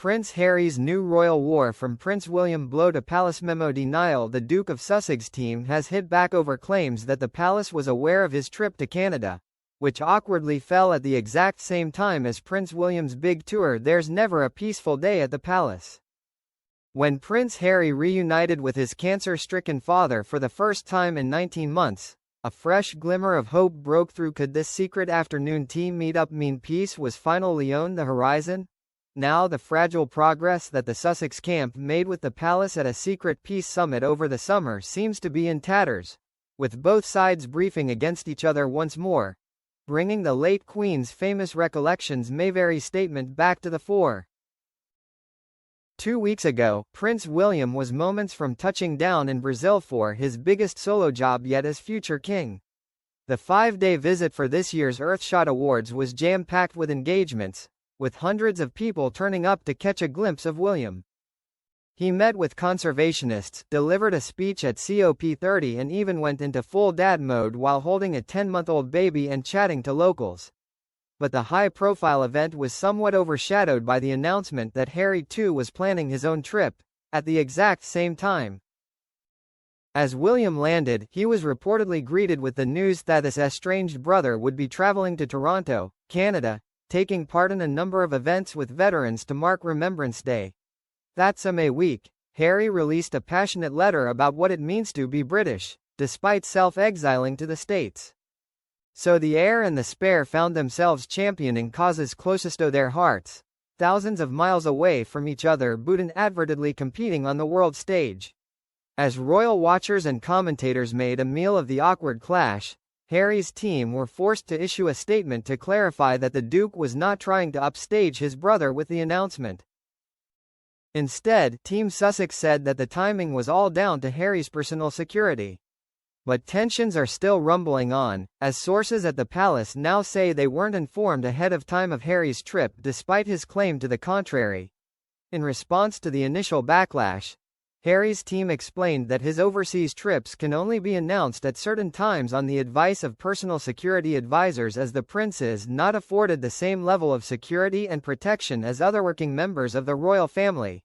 Prince Harry's new royal war from Prince William blow to palace memo denial. The Duke of Sussex team has hit back over claims that the palace was aware of his trip to Canada, which awkwardly fell at the exact same time as Prince William's big tour. There's never a peaceful day at the palace. When Prince Harry reunited with his cancer-stricken father for the first time in 19 months, a fresh glimmer of hope broke through. Could this secret afternoon tea meet-up mean peace was finally on the horizon? Now the fragile progress that the Sussex camp made with the palace at a secret peace summit over the summer seems to be in tatters, with both sides briefing against each other once more, bringing the late Queen's famous recollections Maybury statement back to the fore. 2 weeks ago, Prince William was moments from touching down in Brazil for his biggest solo job yet as future king. The 5-day visit for this year's Earthshot Awards was jam-packed with engagements, with hundreds of people turning up to catch a glimpse of William. He met with conservationists, delivered a speech at COP30 and even went into full dad mode while holding a 10-month-old baby and chatting to locals. But the high-profile event was somewhat overshadowed by the announcement that Harry too was planning his own trip, at the exact same time. As William landed, he was reportedly greeted with the news that his estranged brother would be traveling to Toronto, Canada, taking part in a number of events with veterans to mark Remembrance Day. That same week, Harry released a passionate letter about what it means to be British, despite self-exiling to the States. So the heir and the spare found themselves championing causes closest to their hearts, thousands of miles away from each other but inadvertently competing on the world stage. As royal watchers and commentators made a meal of the awkward clash, Harry's team were forced to issue a statement to clarify that the Duke was not trying to upstage his brother with the announcement. Instead, Team Sussex said that the timing was all down to Harry's personal security. But tensions are still rumbling on, as sources at the palace now say they weren't informed ahead of time of Harry's trip despite his claim to the contrary. In response to the initial backlash, Harry's team explained that his overseas trips can only be announced at certain times on the advice of personal security advisors, as the prince is not afforded the same level of security and protection as other working members of the royal family.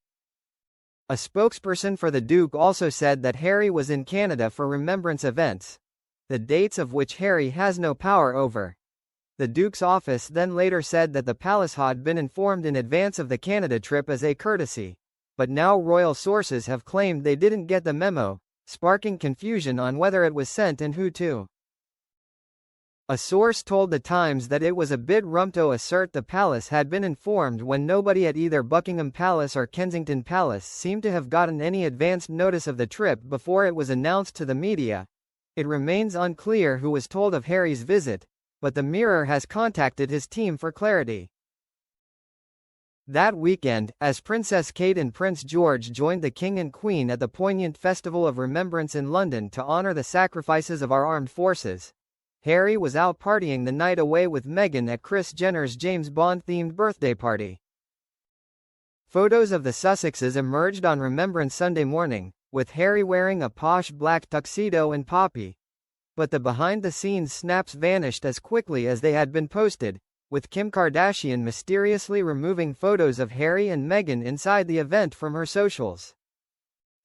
A spokesperson for the Duke also said that Harry was in Canada for remembrance events, the dates of which Harry has no power over. The Duke's office then later said that the palace had been informed in advance of the Canada trip as a courtesy, but now royal sources have claimed they didn't get the memo, sparking confusion on whether it was sent and who to. A source told The Times that it was a bit rump to assert the palace had been informed when nobody at either Buckingham Palace or Kensington Palace seemed to have gotten any advanced notice of the trip before it was announced to the media. It remains unclear who was told of Harry's visit, but the Mirror has contacted his team for clarity. That weekend, as Princess Kate and Prince George joined the King and Queen at the poignant Festival of Remembrance in London to honor the sacrifices of our armed forces, Harry was out partying the night away with Meghan at Kris Jenner's James Bond-themed birthday party. Photos of the Sussexes emerged on Remembrance Sunday morning, with Harry wearing a posh black tuxedo and poppy. But the behind-the-scenes snaps vanished as quickly as they had been posted, with Kim Kardashian mysteriously removing photos of Harry and Meghan inside the event from her socials.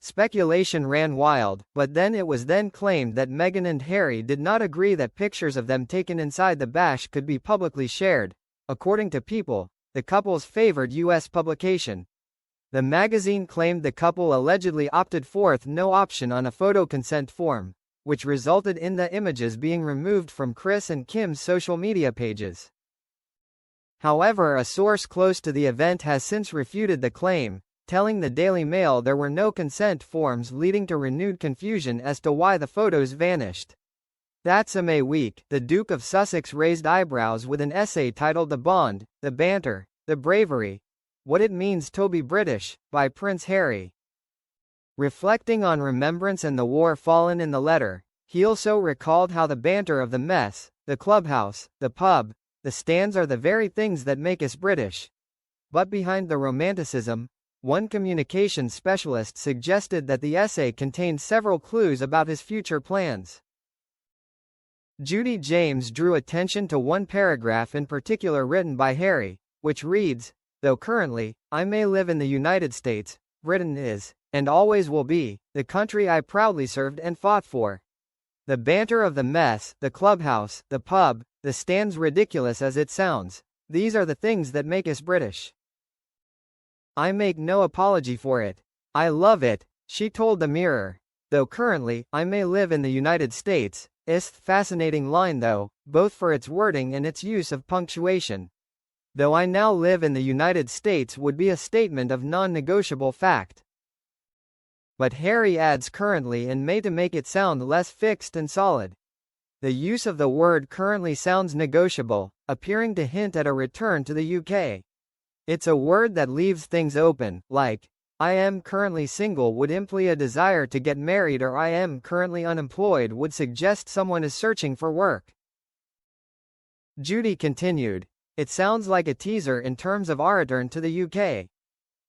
Speculation ran wild, but then it was claimed that Meghan and Harry did not agree that pictures of them taken inside the bash could be publicly shared, according to People, the couple's favored U.S. publication. The magazine claimed the couple allegedly opted for no option on a photo consent form, which resulted in the images being removed from Kris and Kim's social media pages. However, a source close to the event has since refuted the claim, telling the Daily Mail there were no consent forms, leading to renewed confusion as to why the photos vanished. That same week, the Duke of Sussex raised eyebrows with an essay titled The Bond, the Banter, the Bravery, What It Means to Be British, by Prince Harry. Reflecting on remembrance and the war fallen in the letter, he also recalled how the banter of the mess, the clubhouse, the pub, the stands are the very things that make us British. But behind the romanticism, one communications specialist suggested that the essay contained several clues about his future plans. Judy James drew attention to one paragraph in particular written by Harry, which reads, Though currently, I may live in the United States, Britain is, and always will be, the country I proudly served and fought for. The banter of the mess, the clubhouse, the pub, the stands, ridiculous as it sounds, these are the things that make us British. I make no apology for it. I love it, she told the Mirror. Though currently, I may live in the United States, fascinating line though, both for its wording and its use of punctuation. Though I now live in the United States would be a statement of non-negotiable fact. But Harry adds currently and may to make it sound less fixed and solid. The use of the word currently sounds negotiable, appearing to hint at a return to the UK. It's a word that leaves things open, like, I am currently single would imply a desire to get married, or I am currently unemployed would suggest someone is searching for work. Judy continued, it sounds like a teaser in terms of our return to the UK.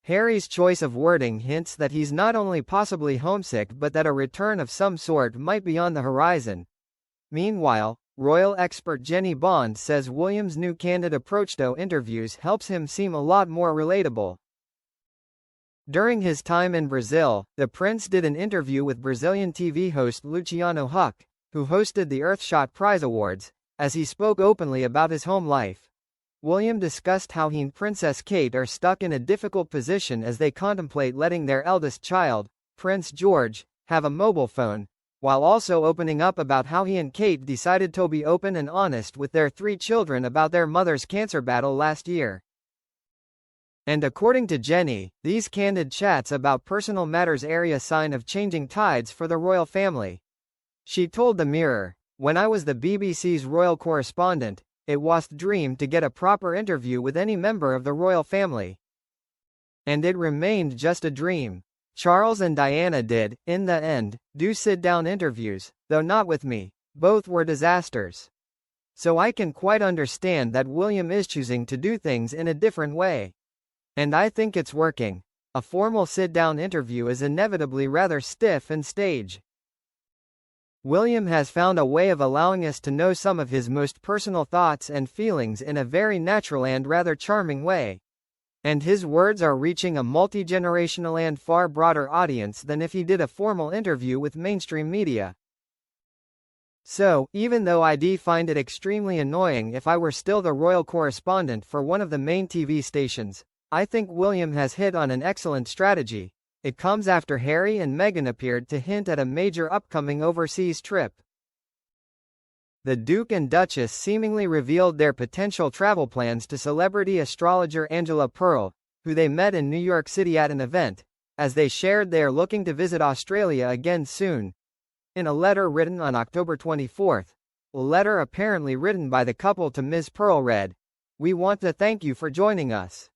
Harry's choice of wording hints that he's not only possibly homesick but that a return of some sort might be on the horizon. Meanwhile, royal expert Jenny Bond says William's new candid approach to interviews helps him seem a lot more relatable. During his time in Brazil, the prince did an interview with Brazilian TV host Luciano Huck, who hosted the Earthshot Prize Awards, as he spoke openly about his home life. William discussed how he and Princess Kate are stuck in a difficult position as they contemplate letting their eldest child, Prince George, have a mobile phone, while also opening up about how he and Kate decided to be open and honest with their 3 children about their mother's cancer battle last year. And according to Jenny, these candid chats about personal matters are a sign of changing tides for the royal family. She told the Mirror, when I was the BBC's royal correspondent, it was a dream to get a proper interview with any member of the royal family. And it remained just a dream. Charles and Diana did, in the end, do sit-down interviews, though not with me. Both were disasters. So I can quite understand that William is choosing to do things in a different way. And I think it's working. A formal sit-down interview is inevitably rather stiff and staged. William has found a way of allowing us to know some of his most personal thoughts and feelings in a very natural and rather charming way. And his words are reaching a multi-generational and far broader audience than if he did a formal interview with mainstream media. So, even though I'd find it extremely annoying if I were still the royal correspondent for one of the main TV stations, I think William has hit on an excellent strategy. It comes after Harry and Meghan appeared to hint at a major upcoming overseas trip. The Duke and Duchess seemingly revealed their potential travel plans to celebrity astrologer Angela Pearl, who they met in New York City at an event, as they shared they are looking to visit Australia again soon. In a letter written on October 24, a letter apparently written by the couple to Ms. Pearl read, "We want to thank you for joining us.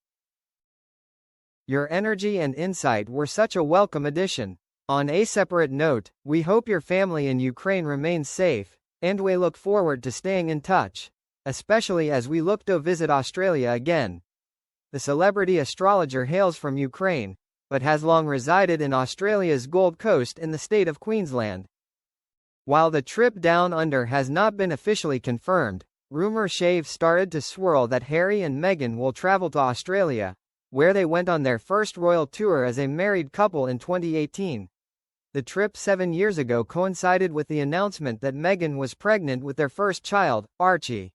Your energy and insight were such a welcome addition. On a separate note, we hope your family in Ukraine remains safe, and we look forward to staying in touch, especially as we look to visit Australia again." The celebrity astrologer hails from Ukraine, but has long resided in Australia's Gold Coast in the state of Queensland. While the trip down under has not been officially confirmed, rumors have started to swirl that Harry and Meghan will travel to Australia, where they went on their first royal tour as a married couple in 2018. The trip 7 years ago coincided with the announcement that Meghan was pregnant with their first child, Archie.